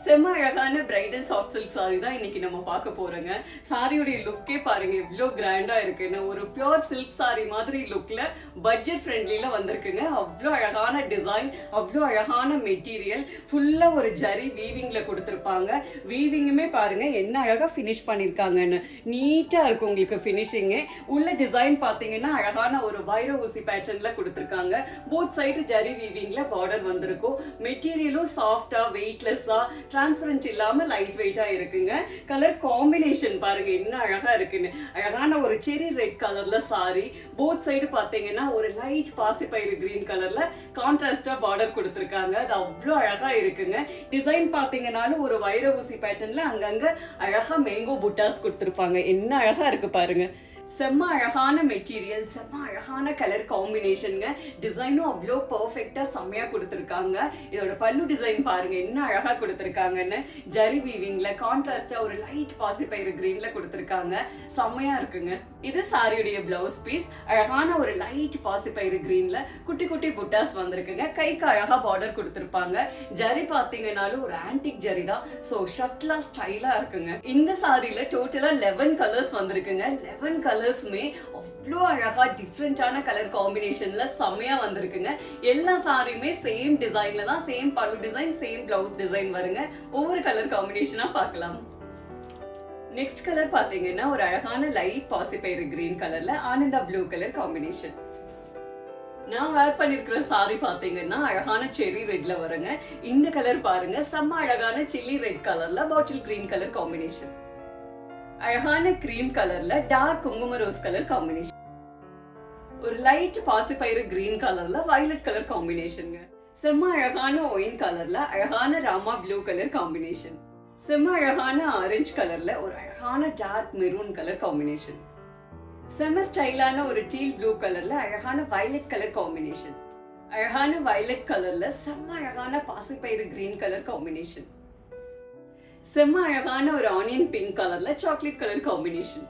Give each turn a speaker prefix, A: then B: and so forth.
A: செம்ம அழகான bridal soft silk sorry தான் இன்னைக்கு நம்ம பார்க்க போறோங்க. சாரியோடைய லுக்கே பாருங்க எவ்வளோ கிராண்டா இருக்குன்னு. ஒரு பியூர் சில்க் சாரி மாதிரி லுக்ல பட்ஜெட் ஃப்ரெண்ட்லில வந்திருக்குங்க. அவ்வளோ அழகான டிசைன், அவ்வளோ அழகான மெட்டீரியல், ஃபுல்லா ஒரு ஜரி வீவிங்ல கொடுத்துருப்பாங்க. வீவிங்குமே பாருங்க என்ன அழகா ஃபினிஷ் பண்ணிருக்காங்கன்னு. நீட்டா இருக்கும் உங்களுக்கு ஃபினிஷிங்கு. உள்ள டிசைன் பாத்தீங்கன்னா அழகான ஒரு வைர ஊசி பேட்டர்ன்ல கொடுத்துருக்காங்க. போத் சைடு ஜரி வீவிங்ல பார்டர் வந்திருக்கும். மெட்டீரியலும் சாஃப்டா வெயிட்லெஸ்ஸா டிரான்ஸ்பரன்ட் இல்லாம லைட் வெயிட்டா இருக்குங்க. கலர் காம்பினேஷன் பாருங்க என்ன அழகா இருக்குன்னு. அழகான ஒரு செரி ரெட் கலர்ல சாரி. போத் சைடு பாத்தீங்கன்னா ஒரு லைட் பாசிப்பயிறு கிரீன் கலர்ல கான்ட்ராஸ்டா பார்டர் கொடுத்திருக்காங்க. அது அவ்வளோ அழகா இருக்குங்க. டிசைன் பாத்தீங்கன்னாலும் ஒரு வைர ஊசி பேட்டர்ன்ல அங்கங்க அழகா மேங்கோ புட்டாஸ் கொடுத்திருப்பாங்க. என்ன அழகா இருக்கு பாருங்க. செம்ம அழகான மெட்டீரியல், செம்ம அழகான கலர் காம்பினேஷனுங்க. டிசைனும் அவ்வளோ பர்ஃபெக்டா செம்மையா கொடுத்துருக்காங்க. இதோட பல்லு டிசைன் பாருங்க என்ன அழகா கொடுத்துருக்காங்கன்னு. ஜரி வீவிங்ல கான்ட்ராஸ்டா ஒரு லைட் பாசிப்பயிறு கிரீன்ல கொடுத்துருக்காங்க. செம்மையா இருக்குங்க. இது சாரியுடைய பிளவுஸ் பீஸ். அழகான ஒரு லைட் பாசிப்பயிறு கிரீன்ல குட்டி குட்டி புட்டாஸ் வந்திருக்குங்க. கைக்கு அழகா பார்டர் கொடுத்துருப்பாங்க. ஜரி பாத்தீங்கன்னாலும் ஒரு ஆன்டிக் ஜரி தான். சோ ஷர்ட்லா ஸ்டைலா இருக்குங்க. இந்த சாரியில டோட்டலா 11 கலர்ஸ் வந்திருக்குங்க. 11 கலர்ஸ்மே அவ்வளோ அழகா டிஃப்ரெண்டான கலர் காம்பினேஷன்ல செம்மையா வந்திருக்குங்க. எல்லா சாரியுமே சேம் டிசைன்ல தான், சேம் பல்லு டிசைன், சேம் பிளவுஸ் டிசைன் வருங்க. ஒவ்வொரு கலர் காம்பினேஷனா பார்க்கலாம். நெக்ஸ்ட் கலர் பாத்தீங்கன்னா ஒரு அழகான லைட் பாசிப்பயிறு கிரீன் கலர்ல ஆனந்தா ப்ளூ கலர் காம்பினேஷன். நான் வேர் பண்ணிருக்கிற சாரி பாத்தீங்கன்னா அழகான செரி ரெட்ல வருங்க. இந்த கலர் பாருங்க செம்ம அழகான சில்லி ரெட் கலர்ல பாட்டில் கிரீன் கலர் காம்பினேஷன். அழகான கிரீம் கலர்ல டார்க் குங்கும ரோஸ் கலர் காம்பினேஷன். ஒரு லைட் பாசிப்பயிறு கிரீன் கலர்ல வயலட் கலர் காம்பினேஷன்ங்க. செம்ம அழகான ஒயின் கலர்ல அழகான ராமா ப்ளூ கலர் காம்பினேஷன். செம்ம அழகான ஆரஞ்சு கலர்ல ஒரு அழகான டார்க் மெரூன் கலர் காம்பினேஷன். செம்ம ஸ்டைலான ஒரு டீல் ப்ளூ கலர்ல அழகான வயலட் கலர் காம்பினேஷன். அழகான வயலட் கலர்ல செம்ம அழகான பாசிப்பயிறு கிரீன் கலர் காம்பினேஷன். செம்ம அழகான ஒரு ஆனியன் பிங்க் கலர்ல சாக்லேட் கலர் காம்பினேஷன்.